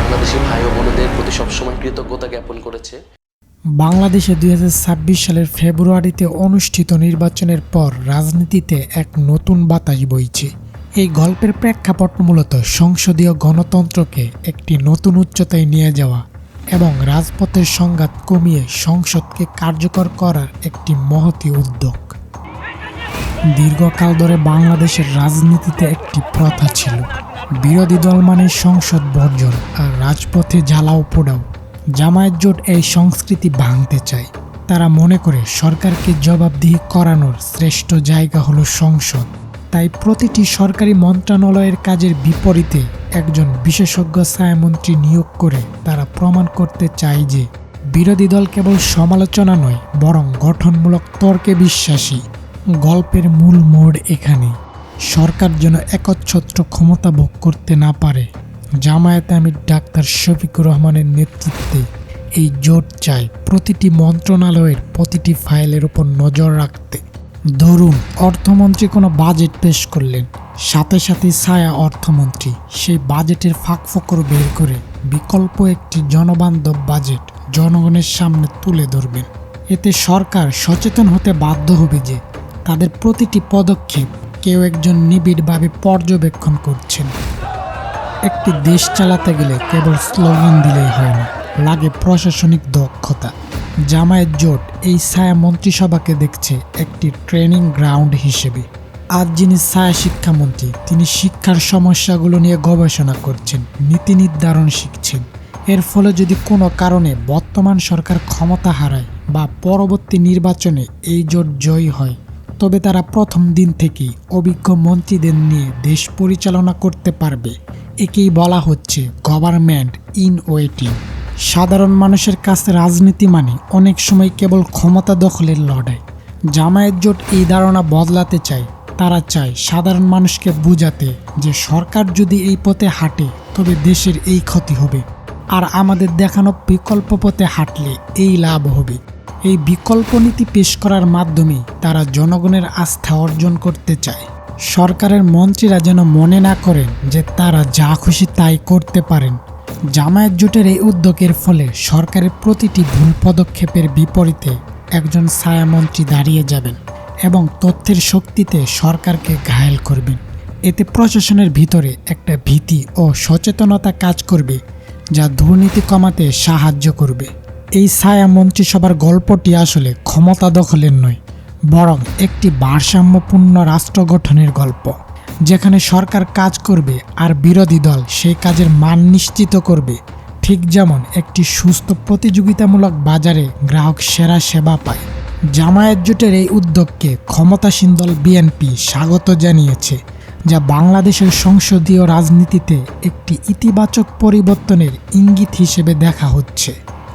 বাংলাদেশি ভাই ও বোনদের প্রতি সবসময় কৃতজ্ঞতা জ্ঞাপন করেছে। বাংলাদেশে ২০২৬ সালের ফেব্রুয়ারিতে অনুষ্ঠিত নির্বাচনের পর রাজনীতিতে এক নতুন বাতাস বইছে। এই গল্পের প্রেক্ষাপট মূলত সংসদীয় গণতন্ত্রকে একটি নতুন উচ্চতায় নিয়ে যাওয়া এবং রাজপথের সংঘাত কমিয়ে সংসদকে কার্যকর করার একটি মহতী উদ্যোগ। দীর্ঘকাল ধরে বাংলাদেশের রাজনীতিতে একটি প্রথা ছিল, বিরোধী দল মানে সংসদ বর্জন আর রাজপথে জ্বালাও পোড়াও। জামায়াত জোট এই সংস্কৃতি ভাঙতে চায়। তারা মনে করে সরকারকে জবাবদিহি করানোর শ্রেষ্ঠ জায়গা হলো সংসদ। তাই প্রতিটি সরকারি মন্ত্রণালয়ের কাজের বিপরীতে একজন বিশেষজ্ঞ ছায়ামন্ত্রী নিয়োগ করে তারা প্রমাণ করতে চায় যে বিরোধী দল কেবল সমালোচনা নয়, বরং গঠনমূলক তর্কে বিশ্বাসী। গল্পের মূল মোড় এখানে। সরকার যেন একচ্ছত্র ক্ষমতা ভোগ করতে না পারে। জামায়াতে আমির ডাক্তার শফিকুর রহমানের নেতৃত্বে এই জোট চায় প্রতিটি মন্ত্রণালয়ের প্রতিটি ফাইলের উপর নজর রাখতে। ধরুন অর্থমন্ত্রী কোনো বাজেট পেশ করলেন, সাথে সাথে ছায়া অর্থমন্ত্রী সেই বাজেটের ফাঁকফোকর বের করে বিকল্প একটি জনবান্ধব বাজেট জনগণের সামনে তুলে ধরবেন। এতে সরকার সচেতন হতে বাধ্য হবে যে তাদের প্রতিটি পদক্ষেপ কেউ একজন নিবিড়ভাবে পর্যবেক্ষণ করছেন। একটি দেশ চালাতে গেলে কেবল স্লোগান দিলেই হয় না, লাগে প্রশাসনিক দক্ষতা। জামায়াত জোট এই ছায়া মন্ত্রিসভাকে দেখছে একটি ট্রেনিং গ্রাউন্ড হিসেবে। আজ যিনি ছায়া শিক্ষামন্ত্রী, তিনি শিক্ষার সমস্যাগুলো নিয়ে গবেষণা করছেন, নীতি নির্ধারণ শিখছেন। এর ফলে যদি কোনো কারণে বর্তমান সরকার ক্ষমতা হারায় বা পরবর্তী নির্বাচনে এই জোট জয়ী হয়, তবে তারা প্রথম দিন থেকেই অভিজ্ঞ মন্ত্রীদের নিয়ে দেশ পরিচালনা করতে পারবে। একেই বলা হচ্ছে গভর্নমেন্ট ইন ওয়েটিং। সাধারণ মানুষের কাছে রাজনীতি মানে অনেক সময় কেবল ক্ষমতা দখলের লড়াই। জামায়াত জোট এই ধারণা বদলাতে চায়। তারা চায় সাধারণ মানুষকে বোঝাতে যে সরকার যদি এই পথে হাঁটে তবে দেশের এই ক্ষতি হবে, আর আমাদের দেখানো বিকল্প পথে হাঁটলে এই লাভ হবে। এই বিকল্প নীতি পেশ করার মাধ্যমে তারা জনগণের আস্থা অর্জন করতে চায়। সরকারের মন্ত্রীরা যেন মনে না করেন যে তারা যা খুশি তাই করতে পারেন। জামায়াত জোটের এই উদ্যোগের ফলে সরকারের প্রতিটি ভুল পদক্ষেপের বিপরীতে একজন ছায়ামন্ত্রী দাঁড়িয়ে যাবেন এবং তথ্যের শক্তিতে সরকারকে ঘায়েল করবেন। এতে প্রশাসনের ভিতরে একটা ভীতি ও সচেতনতা কাজ করবে, যা দুর্নীতি কমাতে সাহায্য করবে। এই ছায়া মন্ত্রিসভার গল্পটি আসলে ক্ষমতা দখলের নয়, বরং একটি ভারসাম্যপূর্ণ রাষ্ট্র গঠনের গল্প, যেখানে সরকার কাজ করবে আর বিরোধী দল সেই কাজের মান নিশ্চিত করবে। ঠিক যেমন একটি সুস্থ প্রতিযোগিতামূলক বাজারে গ্রাহক সেরা সেবা পায়। জামায়াত জোটের এই উদ্যোগকে ক্ষমতাসীন দল বিএনপি স্বাগত জানিয়েছে, যা বাংলাদেশের সংসদীয় রাজনীতিতে একটি ইতিবাচক পরিবর্তনের ইঙ্গিত হিসেবে দেখা হচ্ছে।